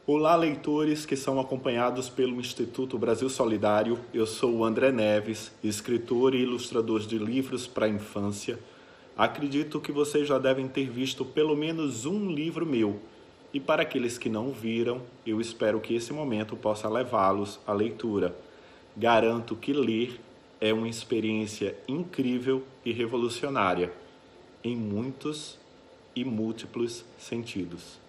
Olá, leitores que são acompanhados pelo Instituto Brasil Solidário. Eu sou o André Neves, escritor e ilustrador de livros para a infância. Acredito que vocês já devem ter visto pelo menos um livro meu. E para aqueles que não viram, eu espero que esse momento possa levá-los à leitura. Garanto que ler é uma experiência incrível e revolucionária, em muitos e múltiplos sentidos.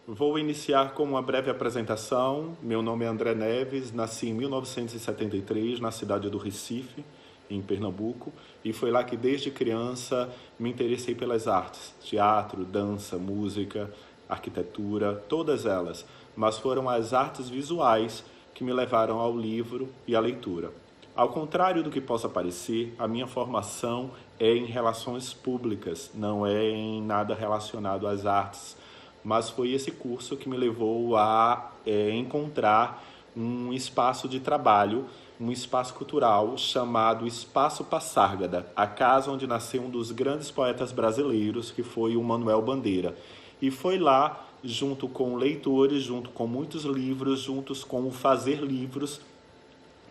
Vou iniciar com uma breve apresentação. Meu nome é André Neves, nasci em 1973 na cidade do Recife, em Pernambuco, e foi lá que desde criança me interessei pelas artes, teatro, dança, música, arquitetura, todas elas, mas foram as artes visuais que me levaram ao livro e à leitura. Ao contrário do que possa parecer, a minha formação é em relações públicas, não é em nada relacionado às artes, mas foi esse curso que me levou a encontrar um espaço de trabalho, um espaço cultural chamado Espaço Passárgada, a casa onde nasceu um dos grandes poetas brasileiros, que foi o Manuel Bandeira. E foi lá, junto com leitores, junto com muitos livros, juntos com o fazer livros,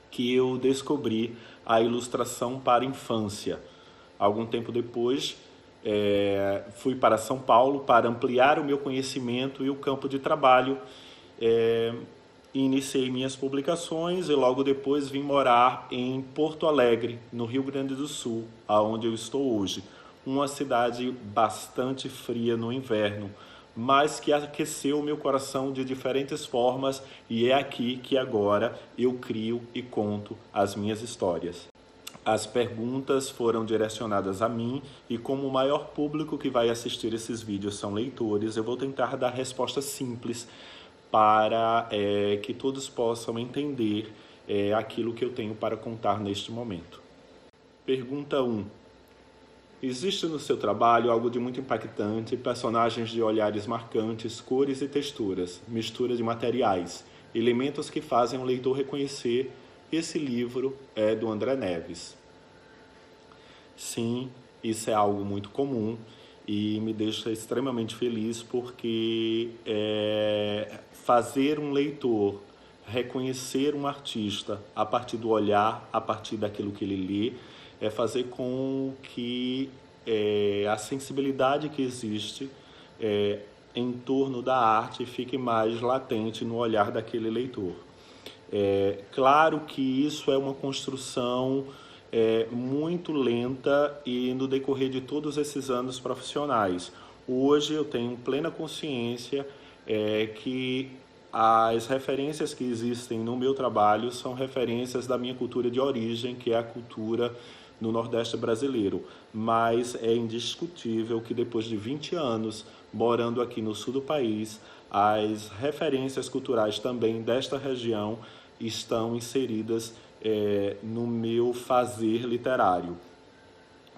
que eu descobri a ilustração para a infância. Algum tempo depois, fui para São Paulo para ampliar o meu conhecimento e o campo de trabalho. Iniciei minhas publicações e logo depois vim morar em Porto Alegre, no Rio Grande do Sul, aonde eu estou hoje. Uma cidade bastante fria no inverno, mas que aqueceu o meu coração de diferentes formas, e é aqui que agora eu crio e conto as minhas histórias. As perguntas foram direcionadas a mim e como o maior público que vai assistir esses vídeos são leitores, eu vou tentar dar respostas simples para que todos possam entender aquilo que eu tenho para contar neste momento. Pergunta 1. Existe no seu trabalho algo de muito impactante, personagens de olhares marcantes, cores e texturas, mistura de materiais, elementos que fazem o leitor reconhecer: esse livro é do André Neves. Sim, isso é algo muito comum e me deixa extremamente feliz, porque fazer um leitor reconhecer um artista a partir do olhar, a partir daquilo que ele lê, é fazer com que a sensibilidade que existe em torno da arte fique mais latente no olhar daquele leitor. Claro que isso é uma construção muito lenta e no decorrer de todos esses anos profissionais. Hoje eu tenho plena consciência que as referências que existem no meu trabalho são referências da minha cultura de origem, que é a cultura no Nordeste brasileiro, mas é indiscutível que depois de 20 anos morando aqui no sul do país, as referências culturais também desta região estão inseridas no meu fazer literário.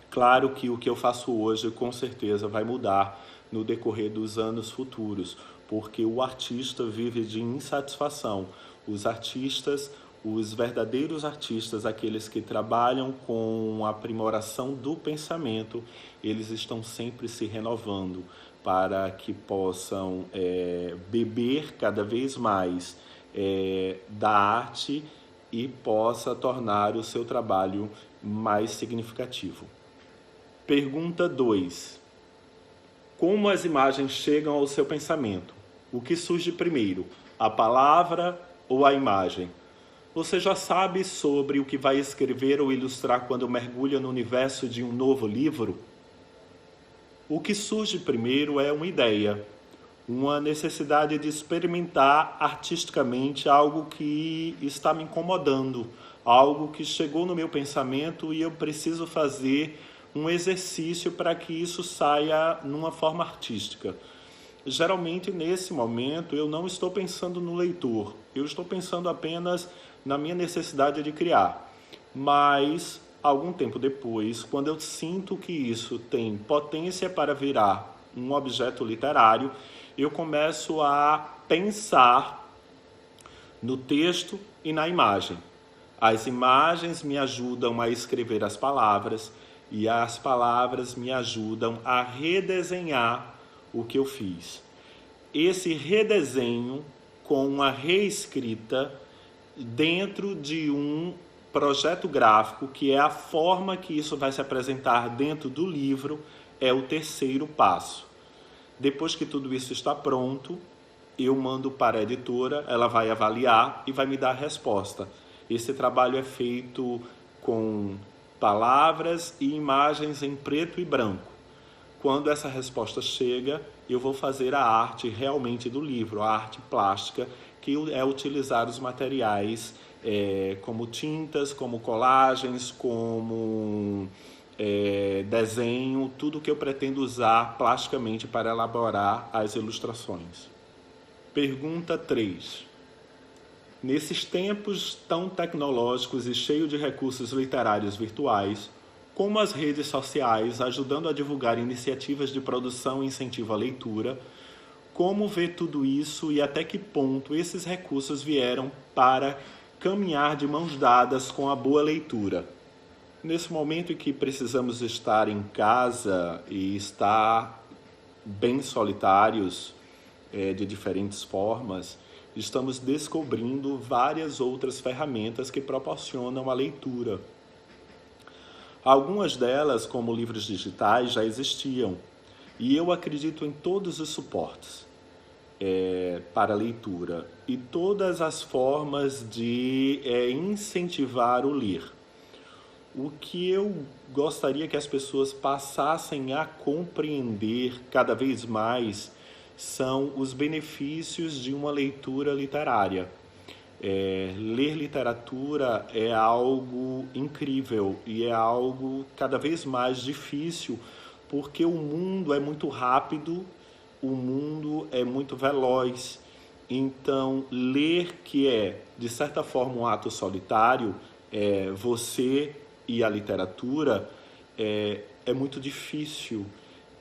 Claro que o que eu faço hoje com certeza vai mudar no decorrer dos anos futuros, porque o artista vive de insatisfação. Os artistas, os verdadeiros artistas, aqueles que trabalham com a aprimoração do pensamento, eles estão sempre se renovando para que possam beber cada vez mais da arte e possa tornar o seu trabalho mais significativo. Pergunta 2. Como as imagens chegam ao seu pensamento? O que surge primeiro, a palavra ou a imagem? Você já sabe sobre o que vai escrever ou ilustrar quando mergulha no universo de um novo livro? O que surge primeiro é uma ideia, uma necessidade de experimentar artisticamente algo que está me incomodando, algo que chegou no meu pensamento e eu preciso fazer um exercício para que isso saia numa forma artística. Geralmente, nesse momento, eu não estou pensando no leitor, eu estou pensando apenas na minha necessidade de criar. Mas, algum tempo depois, quando eu sinto que isso tem potência para virar um objeto literário, eu começo a pensar no texto e na imagem. As imagens me ajudam a escrever as palavras e as palavras me ajudam a redesenhar o que eu fiz. esse redesenho com uma reescrita dentro de um projeto gráfico, que é a forma que isso vai se apresentar dentro do livro, é o terceiro passo. Depois que tudo isso está pronto, eu mando para a editora, ela vai avaliar e vai me dar a resposta. Esse trabalho é feito com palavras e imagens em preto e branco. Quando essa resposta chega, eu vou fazer a arte realmente do livro, a arte plástica, que é utilizar os materiais como tintas, como colagens, como desenho, tudo que eu pretendo usar plasticamente para elaborar as ilustrações. Pergunta 3. Nesses tempos tão tecnológicos e cheios de recursos literários virtuais, como as redes sociais ajudando a divulgar iniciativas de produção e incentivo à leitura, como ver tudo isso e até que ponto esses recursos vieram para caminhar de mãos dadas com a boa leitura? Nesse momento em que precisamos estar em casa e estar bem solitários, de diferentes formas, estamos descobrindo várias outras ferramentas que proporcionam a leitura. Algumas delas, como livros digitais, já existiam, e eu acredito em todos os suportes para leitura e todas as formas de incentivar o ler. O que eu gostaria que as pessoas passassem a compreender cada vez mais são os benefícios de uma leitura literária. Ler literatura é algo incrível e é algo cada vez mais difícil, porque o mundo é muito rápido, o mundo é muito veloz. Então, ler, que é, de certa forma, um ato solitário, você e a literatura, é muito difícil.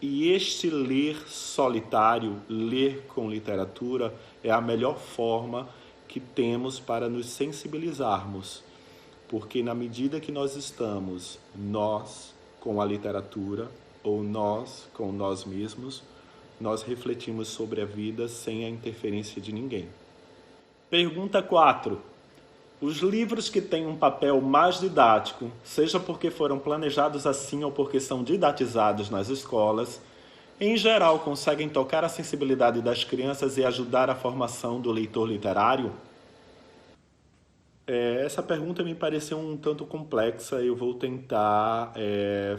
E este ler solitário, ler com literatura, é a melhor forma que temos para nos sensibilizarmos. Porque na medida que nós estamos, nós com a literatura, ou nós com nós mesmos, nós refletimos sobre a vida sem a interferência de ninguém. Pergunta 4. Os livros que têm um papel mais didático, seja porque foram planejados assim ou porque são didatizados nas escolas, em geral conseguem tocar a sensibilidade das crianças e ajudar a formação do leitor literário? Essa pergunta me pareceu um tanto complexa. Eu vou tentar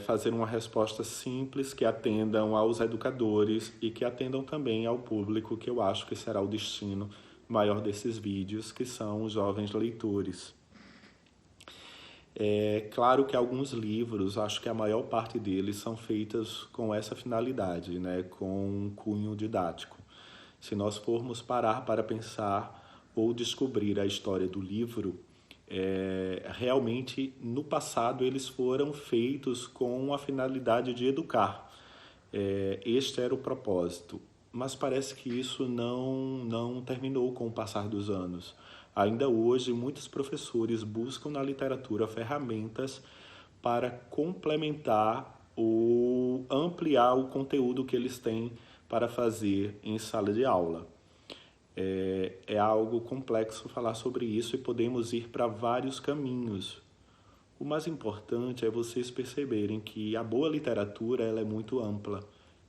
fazer uma resposta simples que atendam aos educadores e que atendam também ao público, que eu acho que será o destino maior desses vídeos, que são os jovens leitores. Claro que alguns livros, acho que a maior parte deles são feitos com essa finalidade, né? Com um cunho didático. Se nós formos parar para pensar ou descobrir a história do livro, realmente no passado eles foram feitos com a finalidade de educar. Este era o propósito. Mas parece que isso não terminou com o passar dos anos. Ainda hoje, muitos professores buscam na literatura ferramentas para complementar ou ampliar o conteúdo que eles têm para fazer em sala de aula. É algo complexo falar sobre isso e podemos ir para vários caminhos. O mais importante é vocês perceberem que a boa literatura ela é muito ampla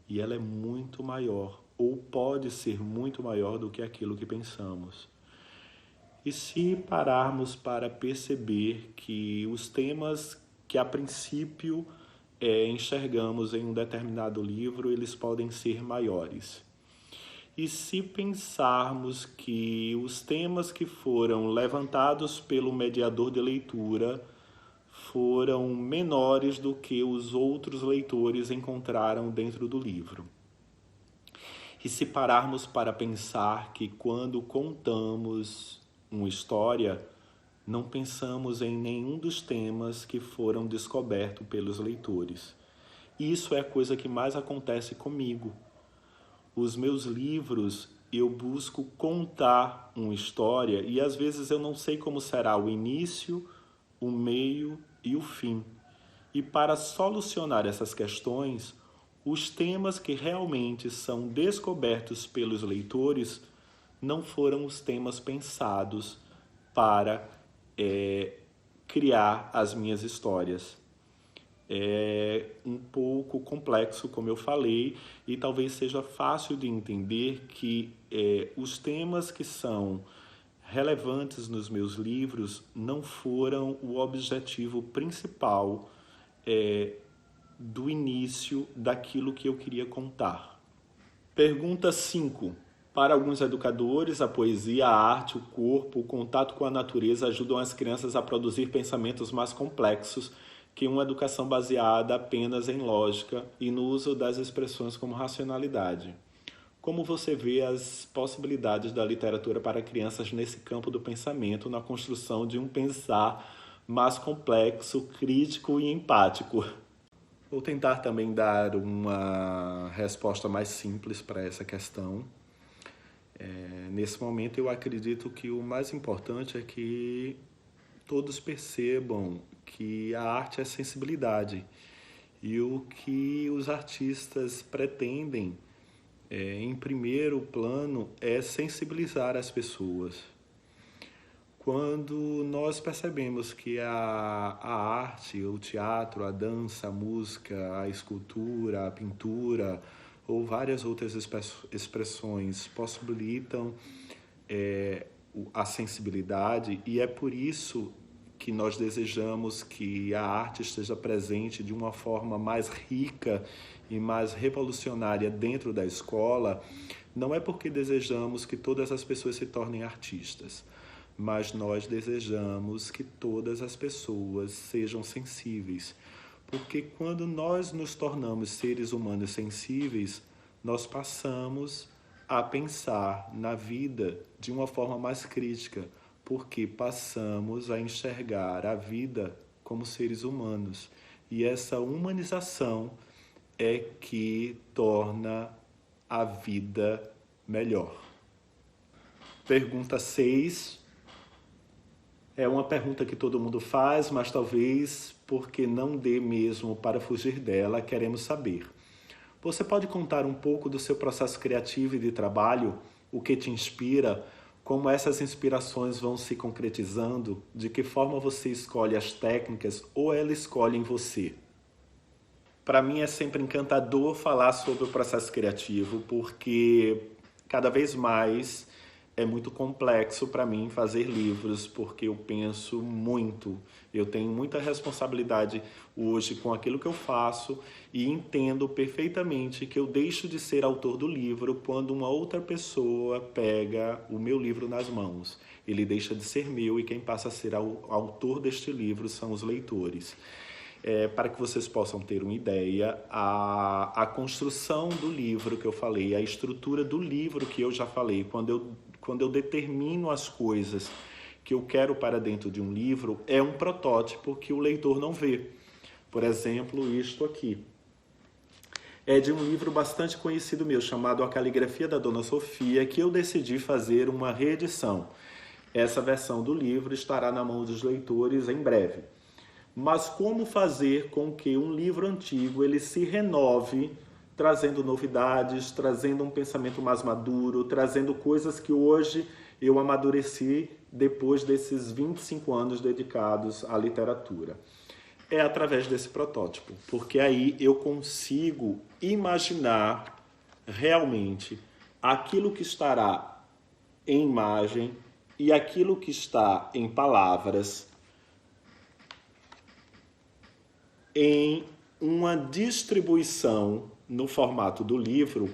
e ela é muito maior, ou pode ser muito maior do que aquilo que pensamos. E se pararmos para perceber que os temas que a princípio enxergamos em um determinado livro, eles podem ser maiores. E se pensarmos que os temas que foram levantados pelo mediador de leitura foram menores do que os outros leitores encontraram dentro do livro. E se pararmos para pensar que quando contamos uma história, não pensamos em nenhum dos temas que foram descobertos pelos leitores. Isso é a coisa que mais acontece comigo. Os meus livros, eu busco contar uma história e às vezes eu não sei como será o início, o meio e o fim. E para solucionar essas questões, os temas que realmente são descobertos pelos leitores não foram os temas pensados para criar as minhas histórias. É um pouco complexo, como eu falei, e talvez seja fácil de entender que os temas que são relevantes nos meus livros não foram o objetivo principal do início daquilo que eu queria contar. Pergunta 5. Para alguns educadores, a poesia, a arte, o corpo, o contato com a natureza ajudam as crianças a produzir pensamentos mais complexos que uma educação baseada apenas em lógica e no uso das expressões como racionalidade. Como você vê as possibilidades da literatura para crianças nesse campo do pensamento, na construção de um pensar mais complexo, crítico e empático? Vou tentar também dar uma resposta mais simples para essa questão. Nesse momento, eu acredito que o mais importante é que todos percebam que a arte é sensibilidade e o que os artistas pretendem, em primeiro plano, é sensibilizar as pessoas. Quando nós percebemos que a arte, o teatro, a dança, a música, a escultura, a pintura ou várias outras expressões possibilitam a sensibilidade, e é por isso que nós desejamos que a arte esteja presente de uma forma mais rica e mais revolucionária dentro da escola, não é porque desejamos que todas as pessoas se tornem artistas, mas nós desejamos que todas as pessoas sejam sensíveis. Porque quando nós nos tornamos seres humanos sensíveis, nós passamos a pensar na vida de uma forma mais crítica, porque passamos a enxergar a vida como seres humanos. E essa humanização é que torna a vida melhor. Pergunta 6. É uma pergunta que todo mundo faz, mas talvez porque não dê mesmo para fugir dela, queremos saber. Você pode contar um pouco do seu processo criativo e de trabalho? O que te inspira? Como essas inspirações vão se concretizando? De que forma você escolhe as técnicas ou ela escolhe em você? Para mim é sempre encantador falar sobre o processo criativo, porque cada vez mais é muito complexo para mim fazer livros, porque eu penso muito. Eu tenho muita responsabilidade hoje com aquilo que eu faço e entendo perfeitamente que eu deixo de ser autor do livro quando uma outra pessoa pega o meu livro nas mãos. Ele deixa de ser meu e quem passa a ser autor deste livro são os leitores. Para que vocês possam ter uma ideia, a construção do livro que eu falei, a estrutura do livro que eu já falei, quando eu determino as coisas que eu quero para dentro de um livro, é um protótipo que o leitor não vê. Por exemplo, isto aqui. É de um livro bastante conhecido meu, chamado A Caligrafia da Dona Sofia, que eu decidi fazer uma reedição. Essa versão do livro estará na mão dos leitores em breve. Mas como fazer com que um livro antigo ele se renove, trazendo novidades, trazendo um pensamento mais maduro, trazendo coisas que hoje eu amadureci depois desses 25 anos dedicados à literatura? É através desse protótipo, porque aí eu consigo imaginar realmente aquilo que estará em imagem e aquilo que está em palavras em uma distribuição no formato do livro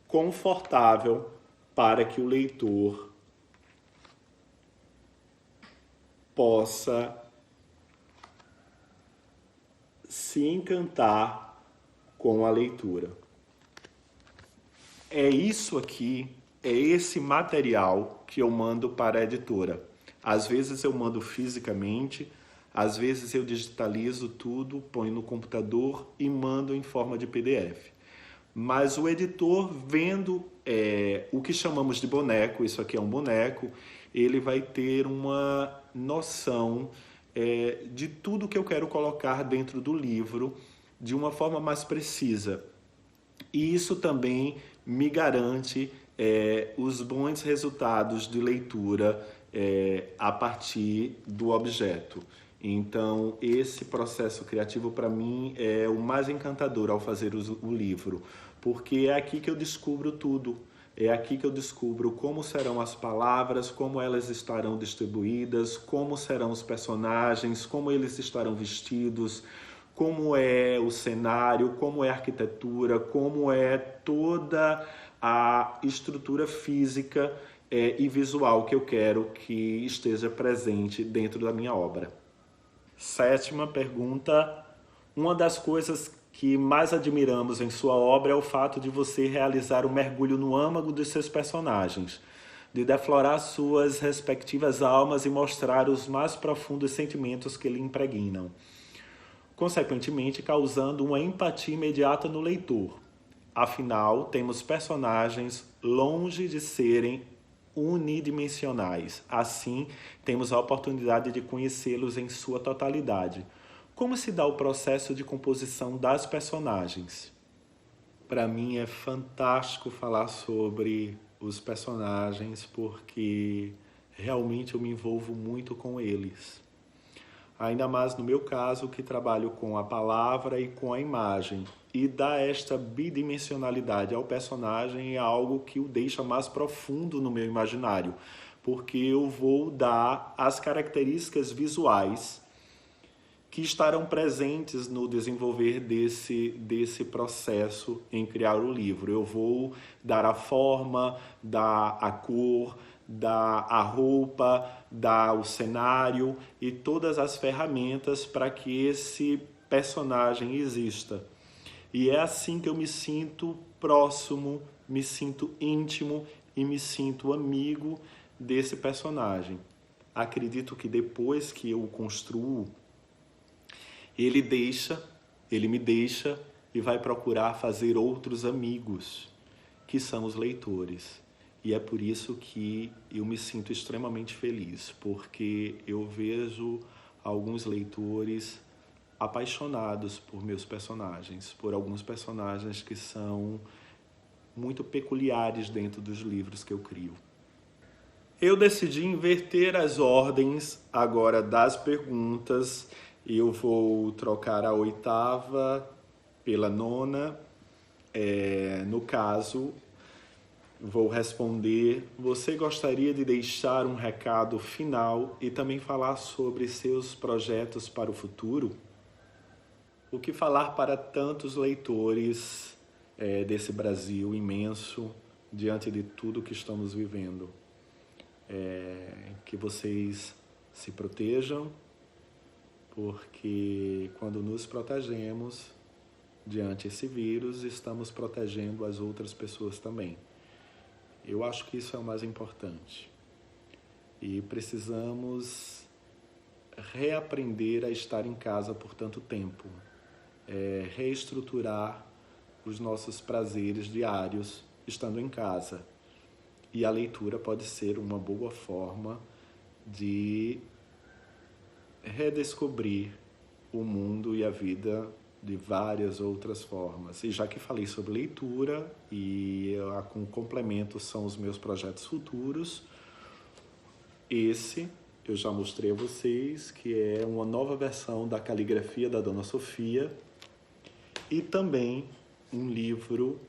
confortável para que o leitor possa se encantar com a leitura. É isso aqui, é esse material que eu mando para a editora. Às vezes eu mando fisicamente, às vezes eu digitalizo tudo, ponho no computador e mando em forma de PDF. Mas o editor, vendo o que chamamos de boneco, isso aqui é um boneco, ele vai ter uma noção de tudo que eu quero colocar dentro do livro de uma forma mais precisa. E isso também me garante os bons resultados de leitura a partir do objeto. Então, esse processo criativo, para mim, é o mais encantador ao fazer o livro, porque é aqui que eu descubro tudo. É aqui que eu descubro como serão as palavras, como elas estarão distribuídas, como serão os personagens, como eles estarão vestidos, como é o cenário, como é a arquitetura, como é toda a estrutura física e visual que eu quero que esteja presente dentro da minha obra. 7ª pergunta. Uma das coisas que mais admiramos em sua obra é o fato de você realizar um mergulho no âmago de seus personagens, de deflorar suas respectivas almas e mostrar os mais profundos sentimentos que lhe impregnam, consequentemente causando uma empatia imediata no leitor. Afinal, temos personagens longe de serem unidimensionais. Assim, temos a oportunidade de conhecê-los em sua totalidade. Como se dá o processo de composição das personagens? Para mim é fantástico falar sobre os personagens porque realmente eu me envolvo muito com eles. Ainda mais no meu caso, que trabalho com a palavra e com a imagem. E dar esta bidimensionalidade ao personagem é algo que o deixa mais profundo no meu imaginário, porque eu vou dar as características visuais que estarão presentes no desenvolver desse processo em criar o livro. Eu vou dar a forma, dar a cor, dar a roupa, dar o cenário e todas as ferramentas para que esse personagem exista. E é assim que eu me sinto próximo, me sinto íntimo e me sinto amigo desse personagem. Acredito que depois que eu o construo, ele me deixa e vai procurar fazer outros amigos, que são os leitores. E é por isso que eu me sinto extremamente feliz, porque eu vejo alguns leitores apaixonados por meus personagens, por alguns personagens que são muito peculiares dentro dos livros que eu crio. Eu decidi inverter as ordens agora das perguntas. Eu vou trocar a 8ª pela 9ª. No caso, vou responder: você gostaria de deixar um recado final e também falar sobre seus projetos para o futuro? O que falar para tantos leitores desse Brasil imenso, diante de tudo que estamos vivendo? Que vocês se protejam, porque quando nos protegemos diante desse vírus, estamos protegendo as outras pessoas também. Eu acho que isso é o mais importante. E precisamos reaprender a estar em casa por tanto tempo. Reestruturar os nossos prazeres diários estando em casa. E a leitura pode ser uma boa forma de redescobrir o mundo e a vida de várias outras formas. E já que falei sobre leitura, e com complemento são os meus projetos futuros, esse eu já mostrei a vocês, que é uma nova versão da caligrafia da Dona Sofia, e também um livro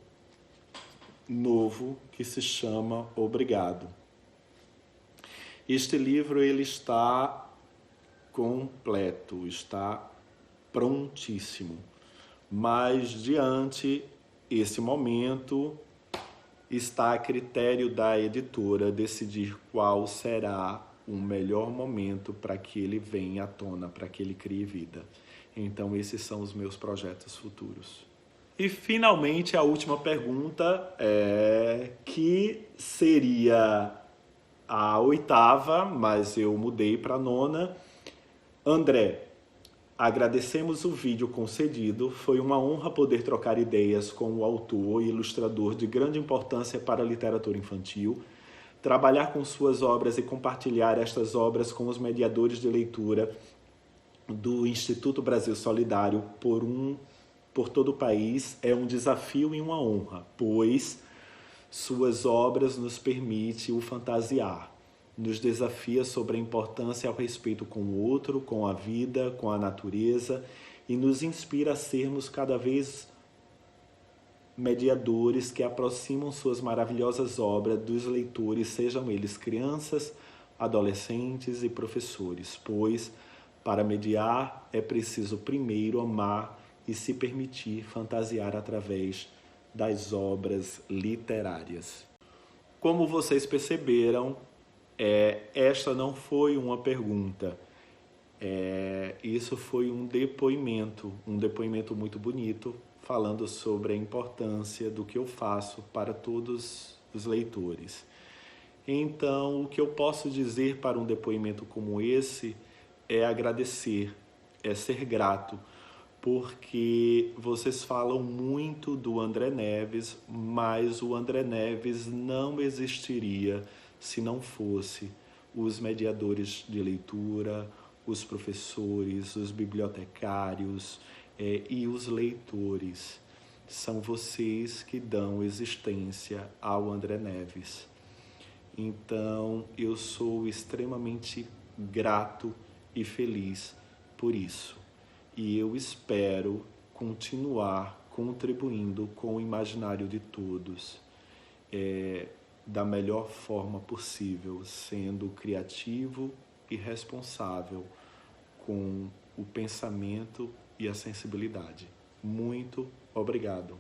novo que se chama Obrigado. Este livro ele está completo, está prontíssimo, mas diante esse momento está a critério da editora decidir qual será o melhor momento para que ele venha à tona, para que ele crie vida. Então esses são os meus projetos futuros. E finalmente a última pergunta que seria a 8ª, mas eu mudei para a 9ª. André, agradecemos o vídeo concedido. Foi uma honra poder trocar ideias com o autor e ilustrador de grande importância para a literatura infantil, trabalhar com suas obras e compartilhar estas obras com os mediadores de leitura do Instituto Brasil Solidário por um por todo o país é um desafio e uma honra, pois suas obras nos permitem o fantasiar, nos desafia sobre a importância ao respeito com o outro, com a vida, com a natureza e nos inspira a sermos cada vez mediadores que aproximam suas maravilhosas obras dos leitores, sejam eles crianças, adolescentes e professores, pois para mediar é preciso primeiro amar e se permitir fantasiar através das obras literárias. Como vocês perceberam, esta não foi uma pergunta, isso foi um depoimento muito bonito, falando sobre a importância do que eu faço para todos os leitores. Então, o que eu posso dizer para um depoimento como esse é agradecer, é ser grato, porque vocês falam muito do André Neves, mas o André Neves não existiria se não fosse os mediadores de leitura, os professores, os bibliotecários e os leitores. São vocês que dão existência ao André Neves. Então, eu sou extremamente grato e feliz por isso. E eu espero continuar contribuindo com o imaginário de todos da melhor forma possível, sendo criativo e responsável com o pensamento e a sensibilidade. Muito obrigado.